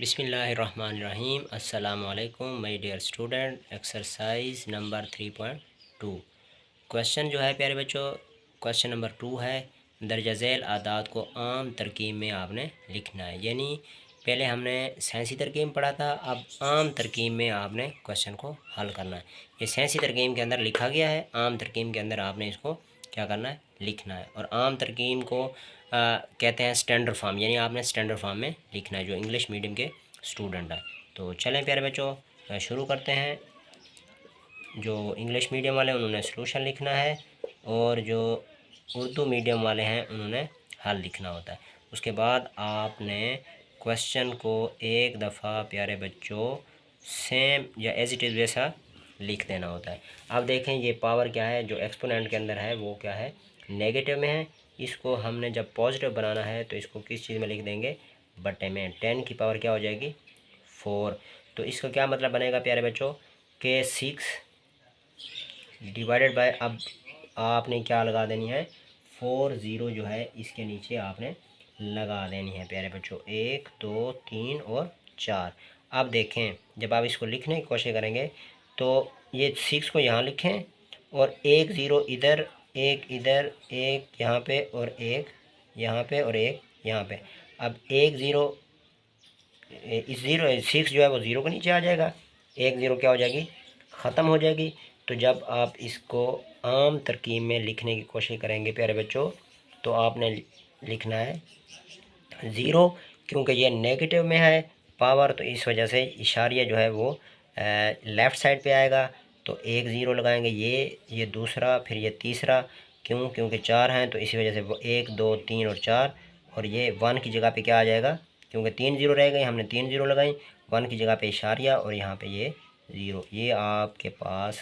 बिस्मिल्लाहिर्रहमानिर्रहीम। अस्सलाम वालेकुम my dear student. Exercise number 3.2 question जो है प्यारे बच्चों, क्वेश्चन नंबर 2 है। दर्जा झैल आदात को आम तरकीब में आपने लिखना है। यानी पहले हमने साइंसी तरकीब में पढ़ा था, अब आम तरकीब में आपने क्वेश्चन को हल करना है। ये साइंसी तरकीब के अंदर लिखा गया है, आम तरकीब के अंदर आपने इसको क्या करना है, लिखना है। और आम तरकीब को कहते हैं स्टैंडर्ड फॉर्म, यानी आपने स्टैंडर्ड फॉर्म में लिखना है जो इंग्लिश मीडियम के स्टूडेंट है। तो चलें प्यारे बच्चों शुरू करते हैं। जो इंग्लिश मीडियम वाले उन्होंने सलूशन लिखना है और जो उर्दू मीडियम वाले हैं उन्होंने हल लिखना होता है। उसके बाद आपने क्वेश्चन को एक दफ़ा प्यारे बच्चों सेम या एज इट इज़ वैसा लिख देना होता है। अब देखें ये पावर क्या है, जो एक्सपोनेंट के अंदर है वो क्या है, नेगेटिव में है। इसको हमने जब पॉजिटिव बनाना है तो इसको किस चीज़ में लिख देंगे, बटे में। 10 की पावर क्या हो जाएगी, 4। तो इसका क्या मतलब बनेगा प्यारे बच्चों के 6 डिवाइडेड बाय, अब आपने क्या लगा देनी है, 4 ज़ीरो जो है इसके नीचे आपने लगा देनी है प्यारे बच्चों, 1 2 3 और 4। अब देखें जब आप इसको लिखने की कोशिश करेंगे तो ये 6 को यहाँ लिखें और 1 ज़ीरो इधर, एक इधर, एक यहाँ पे और एक यहाँ पे और एक यहाँ पे। अब 1 ज़ीरो, इस ज़ीरो 6 जो है वो ज़ीरो के नीचे आ जाएगा, 1 ज़ीरो क्या हो जाएगी, ख़त्म हो जाएगी। तो जब आप इसको आम तरकीब में लिखने की कोशिश करेंगे प्यारे बच्चों तो आपने लिखना है ज़ीरो, क्योंकि ये नेगेटिव में है पावर, तो इस वजह से इशारिया जो है वो लेफ़्ट साइड पे आएगा। तो 1 ज़ीरो लगाएंगे, ये दूसरा, फिर ये तीसरा। क्यों, क्योंकि 4 हैं तो इसी वजह से वो 1 2 3 और 4। और ये 1 की जगह पे क्या आ जाएगा, क्योंकि 3 ज़ीरो रह गए, हमने 3 ज़ीरो लगाई, 1 की जगह पे इशारिया और यहाँ पे ये ज़ीरो। ये आपके पास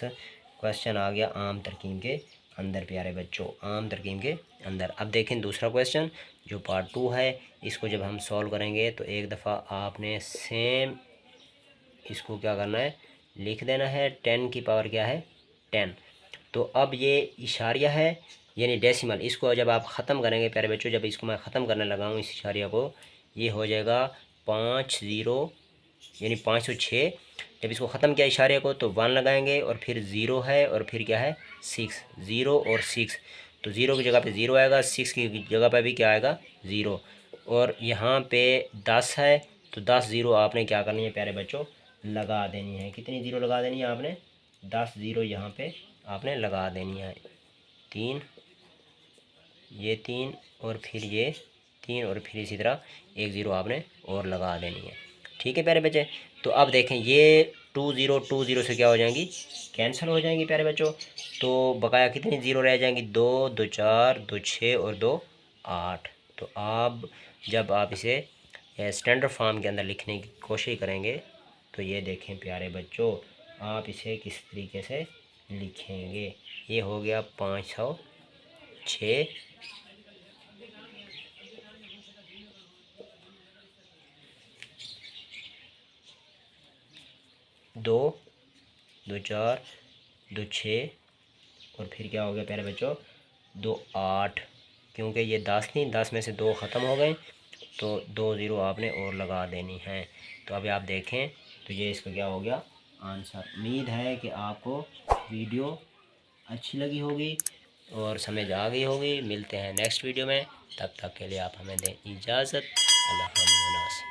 क्वेश्चन आ गया आम तरकीब के अंदर प्यारे बच्चों, आम तरकीब के अंदर। अब देखें दूसरा क्वेश्चन जो पार्ट 2 है, इसको जब हम सॉल्व करेंगे तो एक दफ़ा आपने सेम इसको क्या करना है, लिख देना है। 10 की पावर क्या है, 10। तो अब ये इशारिया है यानी डेसिमल, इसको जब आप ख़त्म करेंगे प्यारे बच्चों, जब इसको मैं ख़त्म करने लगा हूँ इस इशारिया को, ये हो जाएगा 5 ज़ीरो यानी 506। जब इसको ख़त्म किया इशारे को तो 1 लगाएंगे और फिर ज़ीरो है और फिर क्या है 6, ज़ीरो और 6। तो ज़ीरो की जगह पे ज़ीरो आएगा, 6 की जगह पे भी क्या आएगा, ज़ीरो। और यहाँ पे 10 है तो 10 ज़ीरो आपने क्या करनी है प्यारे बच्चों, लगा देनी है। कितनी ज़ीरो लगा देनी है आपने, 10 ज़ीरो यहाँ पे आपने लगा देनी है। 3, ये 3 और फिर ये 3 और फिर इसी तरह 1 ज़ीरो आपने और लगा देनी है। ठीक है प्यारे बच्चे। तो अब देखें ये 2 ज़ीरो से क्या हो जाएंगी, कैंसिल हो जाएंगी प्यारे बच्चों। तो बकाया कितनी ज़ीरो रह जाएंगी, 2 2 4 2 6 और 2 8। तो आप जब आप इसे स्टैंडर्ड फॉर्म के अंदर लिखने की कोशिश करेंगे तो ये देखें प्यारे बच्चों, आप इसे किस तरीके से लिखेंगे। ये हो गया 506, 2 2 4 2 6 और फिर क्या हो गया प्यारे बच्चों, 2 8। क्योंकि ये 10 नहीं, 10 में से 2 ख़त्म हो गए तो 2 ज़ीरो आपने और लगा देनी है। तो अभी आप देखें तो ये इसका क्या हो गया आंसर। उम्मीद है कि आपको वीडियो अच्छी लगी होगी और समझ आ गई होगी। मिलते हैं नेक्स्ट वीडियो में, तब तक के लिए आप हमें दें इजाज़त। अल्लाह हाफ़िज़।